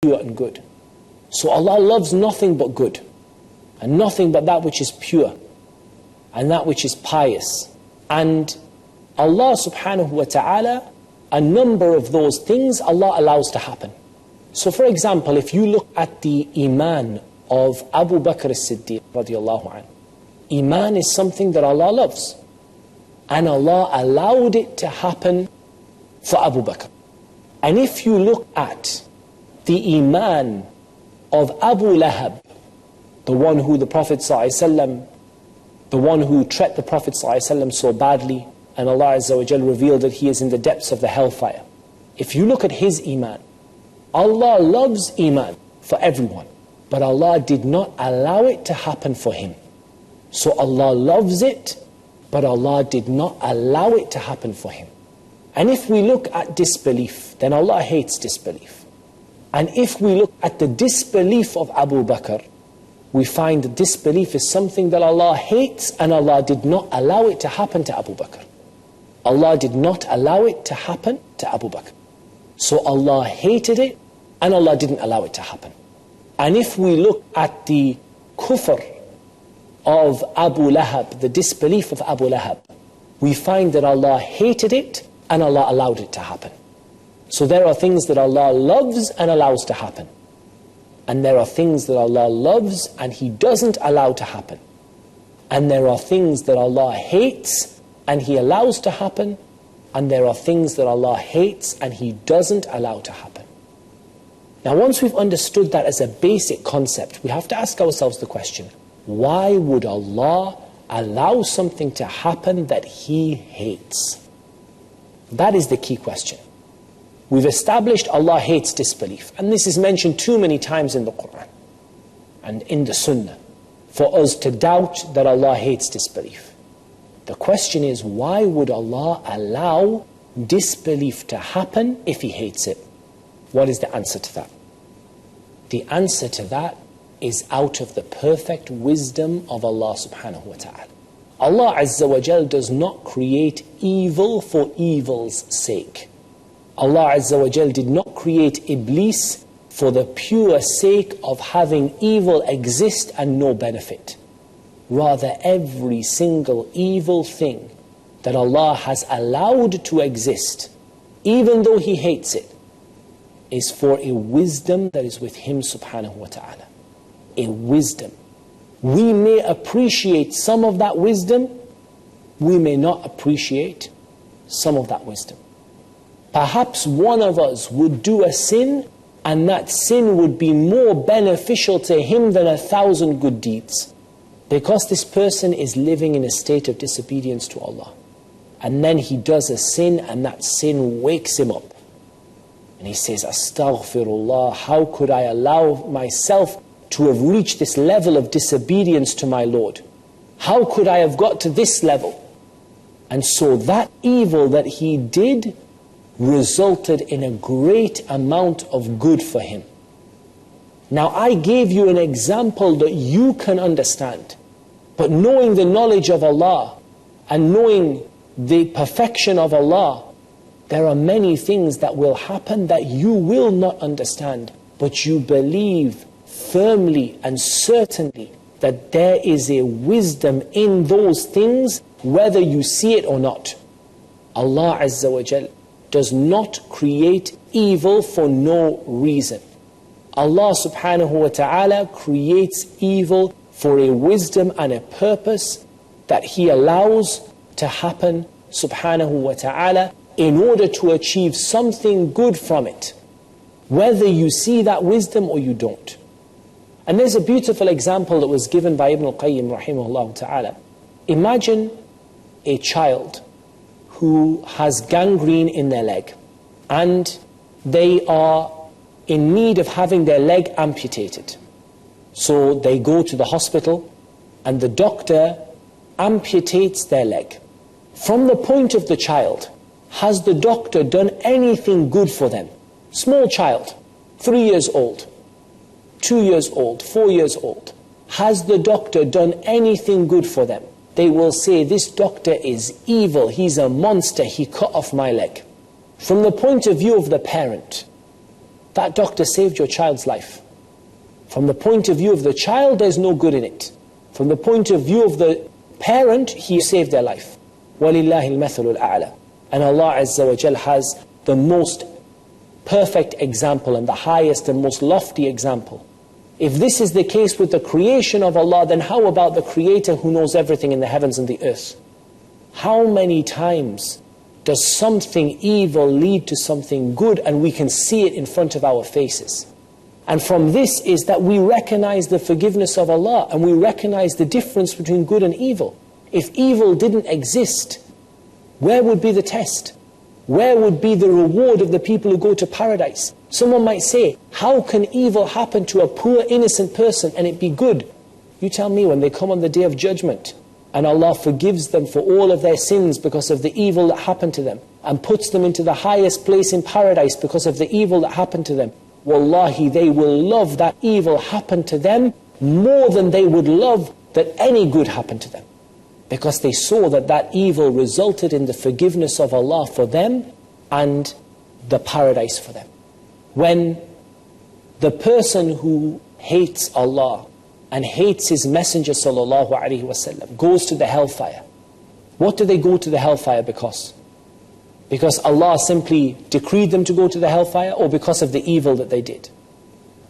pure and good. So Allah loves nothing but good, and nothing but that which is pure, and that which is pious. And Allah subhanahu wa ta'ala, a number of those things Allah allows to happen. So for example, if you look at the Eemaan of Abu Bakr as-Siddiq radiallahu anhu, Eemaan is something that Allah loves. And Allah allowed it to happen for Abu Bakr. And if you look at the Eemaan of Abu Lahab, the one who the Prophet ﷺ, the one who treated the Prophet ﷺ so badly, and Allah Azza wa Jal revealed that he is in the depths of the hellfire. If you look at his Eemaan, Allah loves Eemaan for everyone, but Allah did not allow it to happen for him. So Allah loves it, but Allah did not allow it to happen for him. And if we look at disbelief, then Allah hates disbelief. And if we look at the disbelief of Abu Bakr, we find that disbelief is something that Allah hates, and Allah did not allow it to happen to Abu Bakr. Allah did not allow it to happen to Abu Bakr. So Allah hated it, and Allah didn't allow it to happen. And if we look at the kufr of Abu Lahab, the disbelief of Abu Lahab, we find that Allah hated it, and Allah allowed it to happen. So there are things that Allah loves and allows to happen. And there are things that Allah loves and He doesn't allow to happen. And there are things that Allah hates and He allows to happen. And there are things that Allah hates and He doesn't allow to happen. Now once we've understood that as a basic concept, we have to ask ourselves the question, why would Allah allow something to happen that He hates? That is the key question. We've established Allah hates disbelief, and this is mentioned too many times in the Quran and in the Sunnah for us to doubt that Allah hates disbelief. The question is, why would Allah allow disbelief to happen if He hates it? What is the answer to that? The answer to that is out of the perfect wisdom of Allah subhanahu wa ta'ala. Allah Azza wa Jal does not create evil for evil's sake. Allah Azza wa Jal did not create Iblis for the pure sake of having evil exist and no benefit. Rather, every single evil thing that Allah has allowed to exist, even though He hates it, is for a wisdom that is with Him subhanahu wa ta'ala. A wisdom. We may appreciate some of that wisdom, we may not appreciate some of that wisdom. Perhaps one of us would do a sin, and that sin would be more beneficial to him than 1,000 good deeds, because this person is living in a state of disobedience to Allah. And then he does a sin, and that sin wakes him up. And he says, Astaghfirullah, how could I allow myself to have reached this level of disobedience to my Lord? How could I have got to this level? And so that evil that he did resulted in a great amount of good for him. Now I gave you an example that you can understand, but knowing the knowledge of Allah and knowing the perfection of Allah, there are many things that will happen that you will not understand, but you believe firmly and certainly that there is a wisdom in those things, whether you see it or not. Allah Azza wa Jal does not create evil for no reason. Allah subhanahu wa ta'ala creates evil for a wisdom and a purpose that He allows to happen subhanahu wa ta'ala in order to achieve something good from it, whether you see that wisdom or you don't. And there's a beautiful example that was given by Ibn al-Qayyim rahimahullah ta'ala. Imagine a child who has gangrene in their leg, and they are in need of having their leg amputated. So they go to the hospital, and the doctor amputates their leg. From the point of the child, has the doctor done anything good for them? Small child, 3 years old, 2 years old, 4 years old. Has the doctor done anything good for them? They will say, this doctor is evil, he's a monster, he cut off my leg. From the point of view of the parent, that doctor saved your child's life. From the point of view of the child, there's no good in it. From the point of view of the parent, he saved their life. وَلِلَّهِ الْمَثَلُ الْأَعْلَى. And Allah Azza wa Jal has the most perfect example and the highest and most lofty example. If this is the case with the creation of Allah, then how about the Creator who knows everything in the heavens and the earth? How many times does something evil lead to something good and we can see it in front of our faces? And from this is that we recognize the forgiveness of Allah and we recognize the difference between good and evil. If evil didn't exist, where would be the test? Where would be the reward of the people who go to paradise? Someone might say, how can evil happen to a poor innocent person and it be good? You tell me, when they come on the Day of Judgment and Allah forgives them for all of their sins because of the evil that happened to them and puts them into the highest place in paradise because of the evil that happened to them, wallahi, they will love that evil happened to them more than they would love that any good happened to them. Because they saw that that evil resulted in the forgiveness of Allah for them and the paradise for them. When the person who hates Allah and hates His Messenger sallallahu alaihi wasallam goes to the hellfire, what do they go to the hellfire because? Because Allah simply decreed them to go to the hellfire, or because of the evil that they did?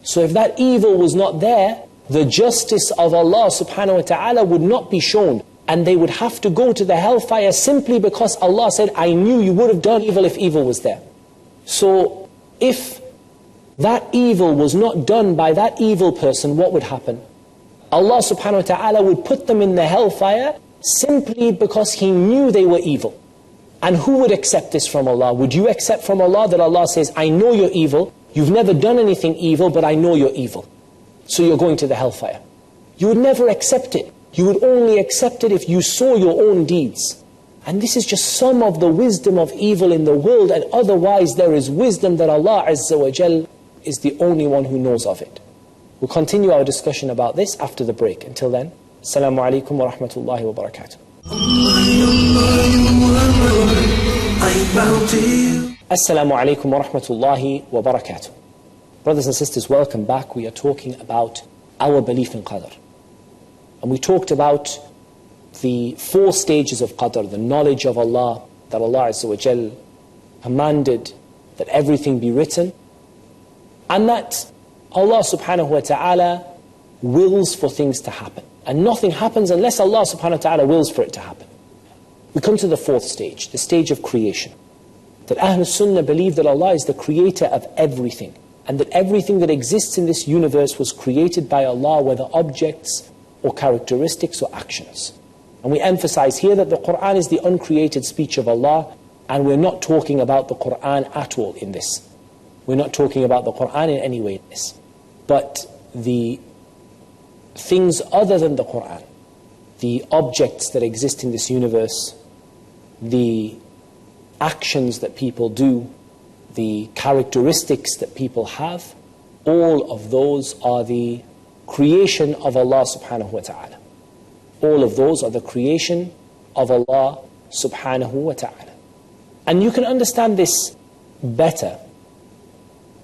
So if that evil was not there, the justice of Allah subhanahu wa ta'ala would not be shown, and they would have to go to the hellfire simply because Allah said, I knew you would have done evil if evil was there. So if that evil was not done by that evil person, what would happen? Allah subhanahu wa ta'ala would put them in the hellfire simply because He knew they were evil. And who would accept this from Allah? Would you accept from Allah that Allah says, I know you're evil, you've never done anything evil, but I know you're evil, so you're going to the hellfire? You would never accept it. You would only accept it if you saw your own deeds. And this is just some of the wisdom of evil in the world, and otherwise there is wisdom that Allah Azza wa Jal is the only one who knows of it. We'll continue our discussion about this after the break. Until then, Assalamu alaikum wa rahmatullahi wa barakatuh. Assalamu alaikum wa rahmatullahi wa barakatuh. Brothers and sisters, welcome back. We are talking about our belief in Qadr. And we talked about the 4 stages of Qadr, the knowledge of Allah, that Allah Azza wa Jal commanded that everything be written, and that Allah subhanahu wa ta'ala wills for things to happen. And nothing happens unless Allah subhanahu wa ta'ala wills for it to happen. We come to the 4th stage, the stage of creation. That Ahlul Sunnah believe that Allah is the creator of everything, and that everything that exists in this universe was created by Allah, whether objects or characteristics or actions. And we emphasize here that the Qur'an is the uncreated speech of Allah, and we're not talking about the Qur'an at all in this. We're not talking about the Qur'an in any way in this. But the things other than the Qur'an, the objects that exist in this universe, the actions that people do, the characteristics that people have, all of those are the creation of Allah subhanahu wa ta'ala. All of those are the creation of Allah subhanahu wa ta'ala. And you can understand this better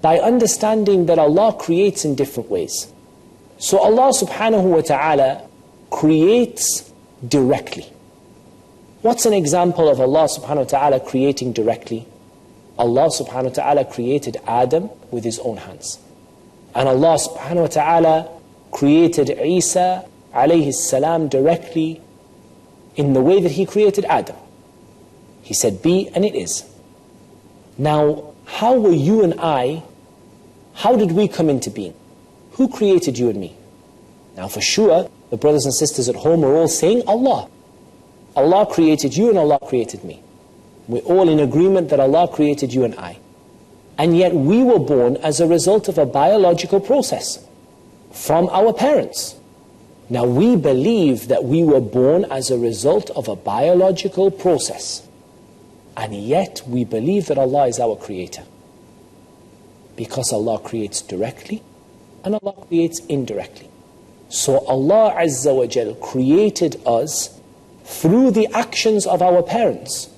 by understanding that Allah creates in different ways. So Allah subhanahu wa ta'ala creates directly. What's an example of Allah subhanahu wa ta'ala creating directly? Allah subhanahu wa ta'ala created Adam with His own hands. And Allah subhanahu wa ta'ala created Isa alayhi salam directly in the way that He created Adam. He said, be, and it is. Now, how were you and I, how did we come into being? Who created you and me? Now for sure, the brothers and sisters at home are all saying Allah. Allah created you and Allah created me. We're all in agreement that Allah created you and I. And yet we were born as a result of a biological process from our parents. Now we believe that we were born as a result of a biological process. And yet we believe that Allah is our creator. Because Allah creates directly and Allah creates indirectly. So Allah Azza wa Jal created us through the actions of our parents.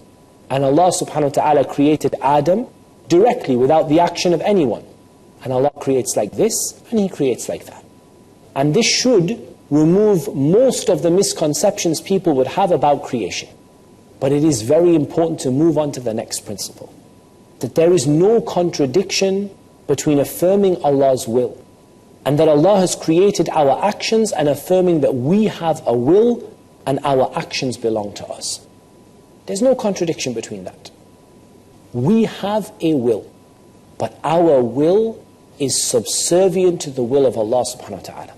And Allah subhanahu wa ta'ala created Adam directly without the action of anyone. And Allah creates like this, and He creates like that. And this should remove most of the misconceptions people would have about creation. But it is very important to move on to the next principle. That there is no contradiction between affirming Allah's will and that Allah has created our actions and affirming that we have a will and our actions belong to us. There's no contradiction between that. We have a will, but our will is subservient to the will of Allah subhanahu wa ta'ala.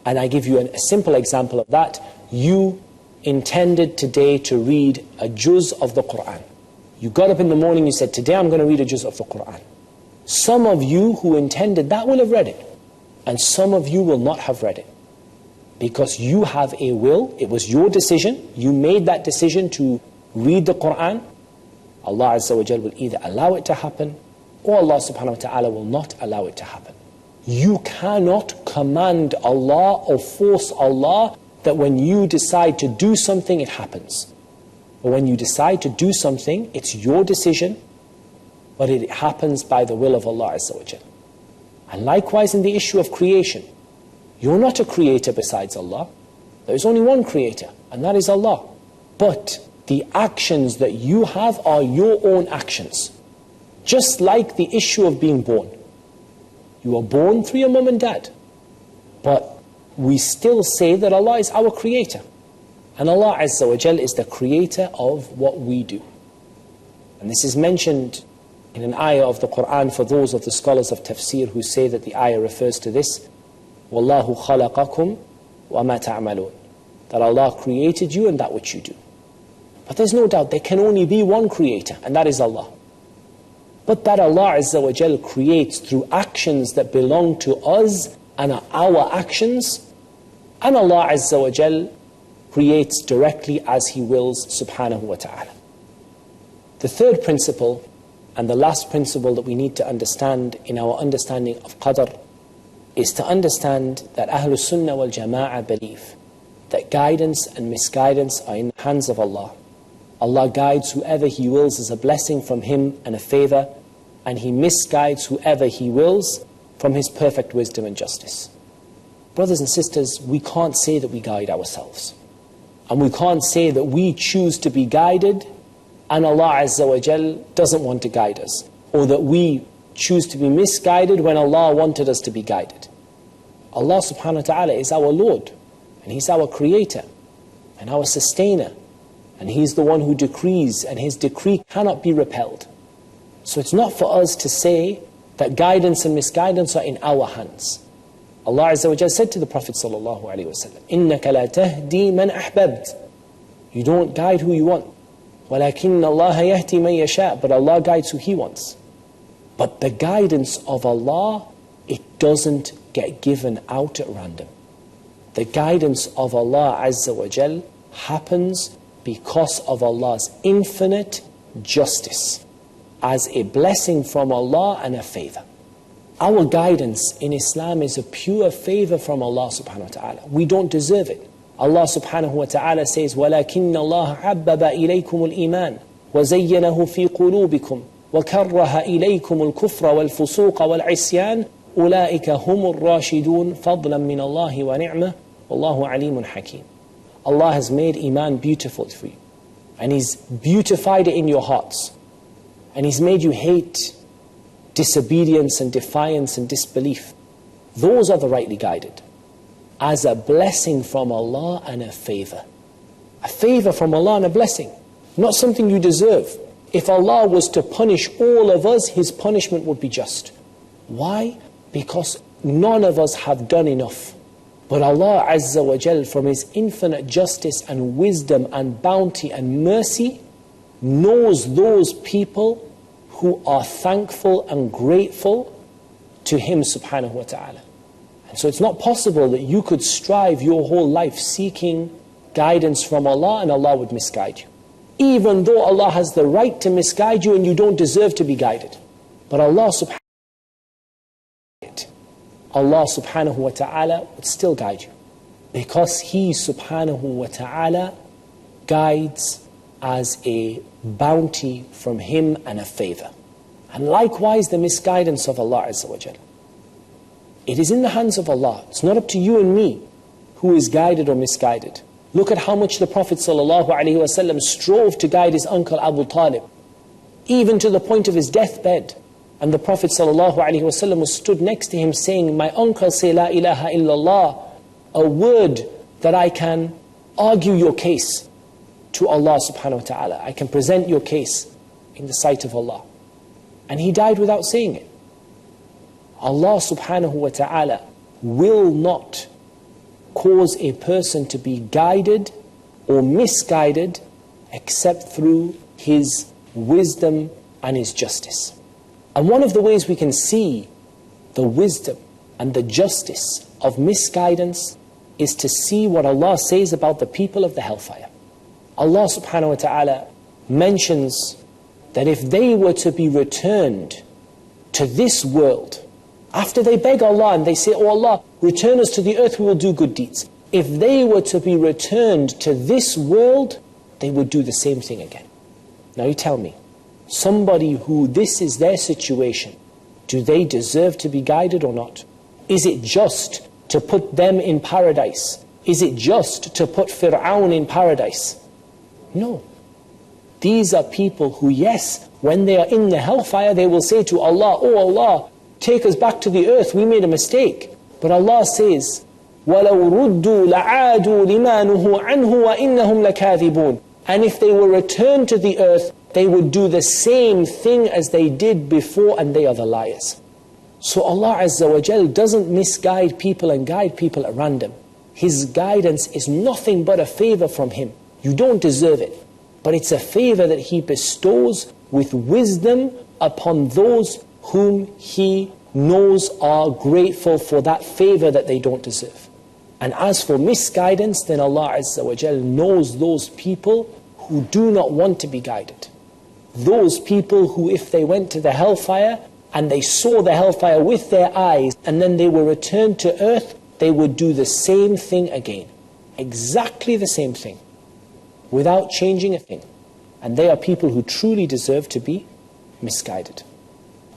And I give you a simple example of that. You intended today to read a juz of the Quran. You got up in the morning, you said, today I'm going to read a juz of the Quran. Some of you who intended that will have read it. And some of you will not have read it. Because you have a will, it was your decision, you made that decision to read the Quran. Allah Azza wa Jal will either allow it to happen, or Allah subhanahu wa ta'ala will not allow it to happen. You cannot command Allah or force Allah that when you decide to do something, it happens. But when you decide to do something, it's your decision, but it happens by the will of Allah Azza wa Jal. And likewise in the issue of creation, you're not a creator besides Allah. There is only one creator, and that is Allah. But the actions that you have are your own actions. Just like the issue of being born. You are born through your mum and dad. But we still say that Allah is our creator. And Allah Azza wa Jal is the creator of what we do. And this is mentioned in an ayah of the Quran for those of the scholars of tafsir who say that the ayah refers to this. وَاللَّهُ خَلَقَكُمْ وَمَا تَعْمَلُونَ. That Allah created you and that which you do. But there's no doubt there can only be one creator, and that is Allah. But that Allah Azza wa Jal creates through actions that belong to us and are our actions, and Allah Azza wa Jal creates directly as He wills subhanahu wa ta'ala. The third principle, and the last principle that we need to understand in our understanding of qadr, is to understand that Ahlul Sunnah wal Jama'ah believe that guidance and misguidance are in the hands of Allah. Allah guides whoever He wills as a blessing from Him and a favor, and He misguides whoever He wills from His perfect wisdom and justice. Brothers and sisters, we can't say that we guide ourselves. And we can't say that we choose to be guided and Allah Azza wa Jal doesn't want to guide us. Or that we choose to be misguided when Allah wanted us to be guided. Allah subhanahu wa ta'ala is our Lord. And He's our creator. And our sustainer. And He's the one who decrees. And His decree cannot be repelled. So it's not for us to say that guidance and misguidance are in our hands. Allah Azza wa Jal said to the Prophet sallallahu alaihi wasallam, إِنَّكَ لَا تَهْدِي مَنْ أَحْبَبْتَ. You don't guide who you want. وَلَكِنَّ اللَّهَ يَهْدِي مَنْ يَشَاءُ. But Allah guides who He wants. But the guidance of Allah, it doesn't get given out at random. The guidance of Allah Azza wa Jal happens because of Allah's infinite justice, as a blessing from Allah and a favor. Our guidance in Islam is a pure favor from Allah subhanahu wa ta'ala. We don't deserve it. Allah subhanahu wa ta'ala says, وَلَكِنَّ اللَّهَ حَبَّبَ إِلَيْكُمُ الْإِيمَانِ وَزَيَّنَهُ فِي قُلُوبِكُمْ وَكَرَّهَ إِلَيْكُمُ الْكُفْرَ وَالْفُسُوقَ وَالْعِصْيَانَ أُولَٰئِكَ هُمُ الرَّاشِدُونَ فَضْلًا مِّنَ اللَّهِ وَنِعْمَةً وَاللَّهُ عَلِيمٌ حَكِيمٌ. Allah has made Eemaan beautiful for you. And He's beautified it in your hearts. And He's made you hate disobedience and defiance and disbelief. Those are the rightly guided. As a blessing from Allah and a favor. A favor from Allah and a blessing. Not something you deserve. If Allah was to punish all of us, His punishment would be just. Why? Because none of us have done enough. But Allah Azza wa Jal, from His infinite justice and wisdom and bounty and mercy, knows those people who are thankful and grateful to Him subhanahu wa ta'ala. And so it's not possible that you could strive your whole life seeking guidance from Allah and Allah would misguide you. Even though Allah has the right to misguide you and you don't deserve to be guided. But Allah subhanahu wa ta'ala would still guide you. Because He subhanahu wa ta'ala guides as a bounty from Him and a favor. And likewise the misguidance of Allah Azza wa Jal. It is in the hands of Allah. It's not up to you and me who is guided or misguided. Look at how much the Prophet ﷺ strove to guide his uncle Abu Talib, even to the point of his deathbed. And the Prophet ﷺ was stood next to him saying, my uncle, say La ilaha illallah, a word that I can argue your case to Allah subhanahu wa ta'ala. I can present your case in the sight of Allah. And he died without saying it. Allah subhanahu wa ta'ala will not cause a person to be guided or misguided except through His wisdom and His justice. And one of the ways we can see the wisdom and the justice of misguidance is to see what Allah says about the people of the hellfire. Allah subhanahu wa ta'ala mentions that if they were to be returned to this world, after they beg Allah and they say, oh Allah, return us to the earth, we will do good deeds. If they were to be returned to this world, they would do the same thing again. Now you tell me, somebody who this is their situation, do they deserve to be guided or not? Is it just to put them in paradise? Is it just to put Fir'aun in paradise? No. These are people who, yes, when they are in the hellfire, they will say to Allah, oh Allah, take us back to the earth, we made a mistake. But Allah says, وَلَوْ رُدُّوا لَعَادُوا لِمَا نُهُوا عَنْهُ وَإِنَّهُمْ لَكَاذِبُونَ. And if they were returned to the earth, they would do the same thing as they did before, and they are the liars. So Allah Azza wa Jal doesn't misguide people and guide people at random. His guidance is nothing but a favor from Him. You don't deserve it, but it's a favor that He bestows with wisdom upon those whom He knows are grateful for that favor that they don't deserve. And as for misguidance, then Allah Azza wa Jal knows those people who do not want to be guided. Those people who, if they went to the hellfire and they saw the hellfire with their eyes and then they were returned to earth, they would do the same thing again. Exactly the same thing, without changing a thing. And they are people who truly deserve to be misguided.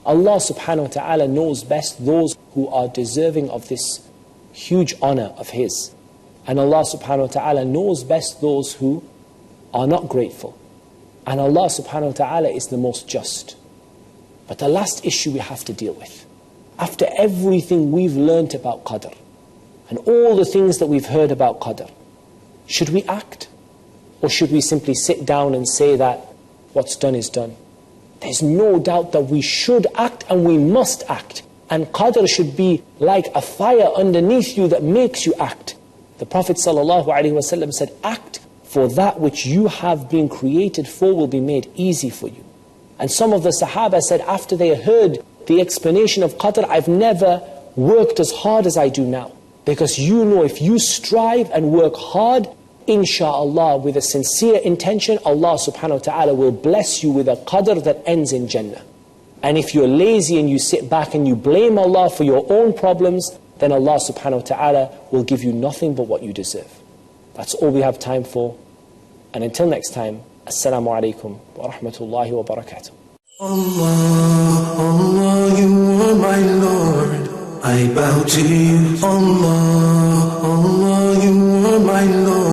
Allah subhanahu wa ta'ala knows best those who are deserving of this huge honor of His. And Allah subhanahu wa ta'ala knows best those who are not grateful. And Allah subhanahu wa ta'ala is the most just. But the last issue we have to deal with, after everything we've learnt about Qadr, and all the things that we've heard about Qadr, should we act? Or should we simply sit down and say that what's done is done? There's no doubt that we should act and we must act. And Qadr should be like a fire underneath you that makes you act. The Prophet ﷺ said, act, for that which you have been created for will be made easy for you. And some of the Sahaba said after they heard the explanation of Qadr, I've never worked as hard as I do now. Because you know if you strive and work hard, insha'Allah, with a sincere intention, Allah subhanahu wa ta'ala will bless you with a Qadr that ends in Jannah. And if you're lazy and you sit back and you blame Allah for your own problems, then Allah subhanahu wa ta'ala will give you nothing but what you deserve. That's all we have time for. And until next time, Assalamu alaikum wa rahmatullahi wa barakatuh. Allah, Allah, you are my Lord. I bow to you. Allah, Allah, you are my Lord.